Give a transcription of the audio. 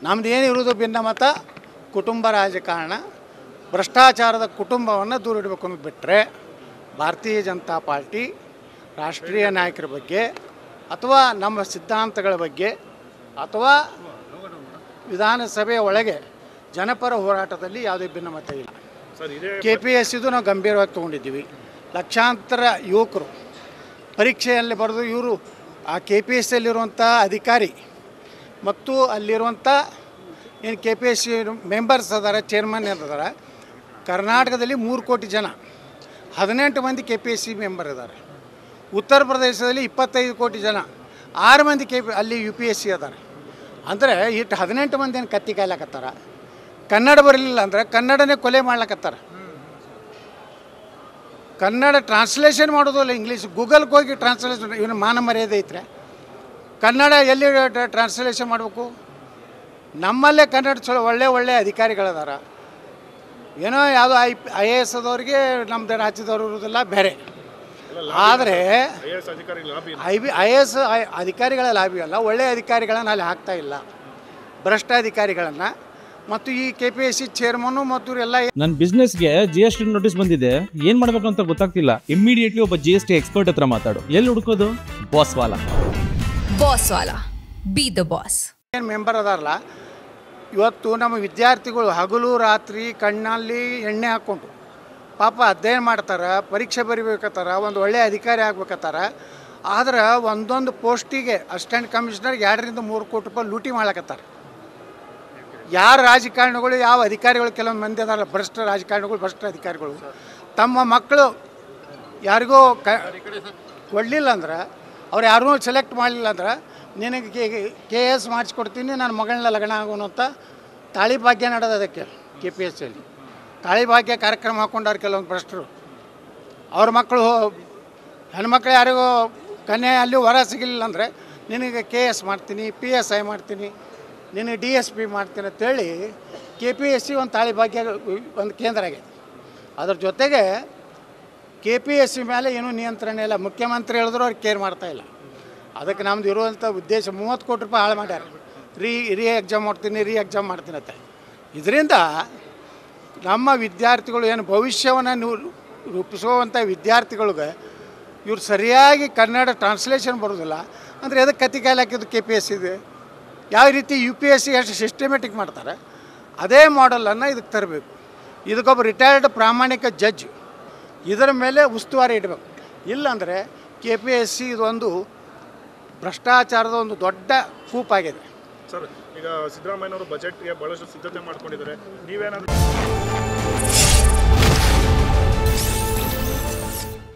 ನಮ್ದು ಏನಿರೋದು ಭಿನ್ನಮತ, ಕುಟುಂಬ ರಾಜಕಾರಣ, ಭ್ರಷ್ಟಾಚಾರದ ಕುಟುಂಬವನ್ನು ದೂರಿಡಬೇಕು ಅನ್ನೋದು ಬಿಟ್ಟರೆ ಭಾರತೀಯ ಜನತಾ ಪಾರ್ಟಿ ರಾಷ್ಟ್ರೀಯ ನಾಯಕರ ಬಗ್ಗೆ ಅಥವಾ ನಮ್ಮ ಸಿದ್ಧಾಂತಗಳ ಬಗ್ಗೆ ಅಥವಾ ವಿಧಾನಸಭೆಯ ಒಳಗೆ ಜನಪರ ಹೋರಾಟದಲ್ಲಿ ಯಾವುದೇ ಭಿನ್ನಮತ ಇಲ್ಲ. KPSCದು ನಾವು ಗಂಭೀರವಾಗಿ ತೊಗೊಂಡಿದ್ದೀವಿ. ಲಕ್ಷಾಂತರ ಯುವಕರು ಪರೀಕ್ಷೆಯಲ್ಲಿ ಬರೆದು ಇವರು ಆ KPSCಯಲ್ಲಿರುವಂಥ ಅಧಿಕಾರಿ ಮತ್ತು ಅಲ್ಲಿರುವಂಥ ಏನು KPSC ಮೆಂಬರ್ಸ್ ಅದಾರ, ಚೇರ್ಮನ್ ಇದ್ದಾರೆ, ಕರ್ನಾಟಕದಲ್ಲಿ 3 ಕೋಟಿ ಜನ, 18 ಮಂದಿ KPSC ಮೆಂಬರ್ ಇದ್ದಾರೆ. ಉತ್ತರ ಪ್ರದೇಶದಲ್ಲಿ 25 ಕೋಟಿ ಜನ, 6 ಮಂದಿ ಅಲ್ಲಿ UPSC ಅದಾರೆ. ಅಂದರೆ ಇಟ್ಟು 18 ಮಂದಿ ಏನು ಕತ್ತಿ ಕಾಯ್ಲಕತ್ತಾರ. ಕನ್ನಡ ಬರಲಿಲ್ಲ ಅಂದ್ರೆ ಕನ್ನಡನೇ ಕೊಲೆ ಮಾಡ್ಲಕತ್ತಾರ. ಕನ್ನಡ ಟ್ರಾನ್ಸ್ಲೇಷನ್ ಮಾಡೋದಲ್ಲ, ಇಂಗ್ಲೀಷ್ ಗೂಗಲ್ಗೆ ಹೋಗಿ ಟ್ರಾನ್ಸ್ಲೇಷನ್, ಇವನು ಮಾನ ಮರ್ಯಾದೆ ಐತ್ರೆ. ಕನ್ನಡ ಎಲ್ಲಿ ಟ್ರಾನ್ಸ್ಲೇಷನ್ ಮಾಡಬೇಕು? ನಮ್ಮಲ್ಲೇ ಕನ್ನಡ ಚಲೋ ಒಳ್ಳೆ ಅಧಿಕಾರಿಗಳದಾರ. ಏನೋ ಯಾವುದೋ IAS ಅದವ್ರಿಗೆ ನಮ್ಮದು ರಾಜ್ಯದವ್ರು ಇರೋದಿಲ್ಲ ಬೇರೆ. ಆದರೆ IAS ಅಧಿಕಾರಿಗಳ ಲಾಭಿ ಅಲ್ಲ, ಒಳ್ಳೆಯ ಅಧಿಕಾರಿಗಳನ್ನು ಅಲ್ಲಿ ಹಾಕ್ತಾ ಇಲ್ಲ, ಭ್ರಷ್ಟ ಅಧಿಕಾರಿಗಳನ್ನು. ಮತ್ತು ಈ KPSC ಚೇರ್ಮನ್ನು ಮತ್ತು ಎಲ್ಲ ನನ್ನ ಬಿಸ್ನೆಸ್ಗೆ GST ನೋಟಿಸ್ ಬಂದಿದೆ, ಏನು ಮಾಡಬೇಕು ಅಂತ ಗೊತ್ತಾಗ್ತಿಲ್ಲ. ಇಮಿಡಿಯೇಟ್ಲಿ ಒಬ್ಬ GST ಎಕ್ಸ್ಪರ್ಟ್ ಹತ್ರ ಮಾತಾಡು. ಎಲ್ಲಿ ಹುಡುಕೋದು? ಬಾಸ್ವಾಲಾ. Be the boss. ಏನು ಮೆಂಬರ್ ಅದಾರಲ್ಲ, ಇವತ್ತು ನಮ್ಮ ವಿದ್ಯಾರ್ಥಿಗಳು ಹಗಲು ರಾತ್ರಿ ಕಣ್ಣಲ್ಲಿ ಎಣ್ಣೆ ಹಾಕ್ಕೊಂಡು ಪಾಪ ಅಧ್ಯಯನ ಮಾಡ್ತಾರೆ, ಪರೀಕ್ಷೆ ಬರಿಬೇಕತ್ತಾರ, ಒಂದು ಒಳ್ಳೆಯ ಅಧಿಕಾರಿ ಆಗ್ಬೇಕತ್ತಾರ. ಆದ್ರೆ ಒಂದೊಂದು ಪೋಸ್ಟಿಗೆ ಅಸಿಸ್ಟೆಂಟ್ ಕಮಿಷನರ್ಗೆ 2 ರಿಂದ 3 ಕೋಟಿ ರೂಪಾಯಿ ಲೂಟಿ ಮಾಡ್ಲಕತ್ತಾರೆ. ಯಾರು ರಾಜಕಾರಣಿಗಳು, ಯಾವ ಅಧಿಕಾರಿಗಳು, ಕೆಲವೊಂದು ಮಂದಿ ಅದಾರಲ್ಲ ಭ್ರಷ್ಟ ರಾಜಕಾರಣಿಗಳು, ಭ್ರಷ್ಟ ಅಧಿಕಾರಿಗಳು ತಮ್ಮ ಮಕ್ಕಳು ಯಾರಿಗೂ ಕೊಡಲಿಲ್ಲ ಅಂದ್ರೆ, ಅವ್ರು ಯಾರೂ ಸೆಲೆಕ್ಟ್ ಮಾಡಲಿಲ್ಲ ಅಂದ್ರೆ ನಿನಗೆ KS ಮಾಡಿಸ್ಕೊಡ್ತೀನಿ, ನನ್ನ ಮಗಳನ್ನ ಲಗ್ನ ಆಗೋನು ಅಂತ ತಾಳಿ ಭಾಗ್ಯ ನಡೆದ. ಅದಕ್ಕೆ KPSCಯಲ್ಲಿ ತಾಳಿ ಭಾಗ್ಯ ಕಾರ್ಯಕ್ರಮ ಹಾಕ್ಕೊಂಡವ್ರು ಕೆಲವೊಂದು ಭ್ರಷ್ಟರು. ಅವ್ರ ಮಕ್ಕಳು ಹೆಣ್ಮಕ್ಳು ಯಾರಿಗೂ ಕನ್ಯೆ ಅಲ್ಲಿ ಹೊರ ಸಿಗಲಿಲ್ಲ ಅಂದರೆ ನಿನಗೆ KS ಮಾಡ್ತೀನಿ, PSI ಮಾಡ್ತೀನಿ, ನಿನಗೆ DSP ಮಾಡ್ತೀನಿ ಅಂತೇಳಿ KPSC ಒಂದು ತಾಳಿ ಭಾಗ್ಯ ಒಂದು ಕೇಂದ್ರ ಆಗಿದೆ. ಅದ್ರ ಜೊತೆಗೆ KPSC ಮೇಲೆ ಏನೂ ನಿಯಂತ್ರಣ ಇಲ್ಲ. ಮುಖ್ಯಮಂತ್ರಿ ಹೇಳಿದ್ರು ಅವ್ರು ಕೇರ್ ಮಾಡ್ತಾಯಿಲ್ಲ. ಅದಕ್ಕೆ ನಮ್ಮದು ಇರುವಂಥ ಉದ್ದೇಶ 30 ಕೋಟಿ ರೂಪಾಯಿ ಹಾಳು ಮಾಡ್ಯಾರ. ರೀ ಎಕ್ಸಾಮ್ ಮಾಡ್ತೀನಿ ಅಂತ. ಇದರಿಂದ ನಮ್ಮ ವಿದ್ಯಾರ್ಥಿಗಳು ಏನು ಭವಿಷ್ಯವನ್ನು ರೂಪಿಸುವಂಥ ವಿದ್ಯಾರ್ಥಿಗಳಿಗೆ ಇವ್ರು ಸರಿಯಾಗಿ ಕನ್ನಡ ಟ್ರಾನ್ಸ್ಲೇಷನ್ ಬರೋದಿಲ್ಲ ಅಂದರೆ ಎದಕ್ಕೆ ಕತ್ತಿ ಕಾಯ್ಲು ಹಾಕಿದ್ದು KPSC ಇದೆ. ಯಾವ ರೀತಿ UPSC ಎಷ್ಟು ಸಿಸ್ಟಮೆಟಿಕ್ ಮಾಡ್ತಾರೆ ಅದೇ ಮಾಡಲನ್ನು ಇದಕ್ಕೆ ತರಬೇಕು. ಇದಕ್ಕೊಬ್ಬ ರಿಟೈರ್ಡ್ ಪ್ರಾಮಾಣಿಕ ಜಡ್ಜ್ ಇದರ ಮೇಲೆ ಉಸ್ತುವಾರಿ ಇಡಬೇಕು. ಇಲ್ಲಾಂದರೆ KPSC ಇದೊಂದು ಭ್ರಷ್ಟಾಚಾರದ ಒಂದು ದೊಡ್ಡ ಕೂಪಾಗಿದೆ. ಸರ್, ಈಗ ಸಿದ್ದರಾಮಯ್ಯನವರು ಬಜೆಟ್ಗೆ ಭಾಳಷ್ಟು ಸಿದ್ಧತೆ ಮಾಡ್ಕೊಂಡಿದ್ದಾರೆ. ನೀವೇನಾದರೂ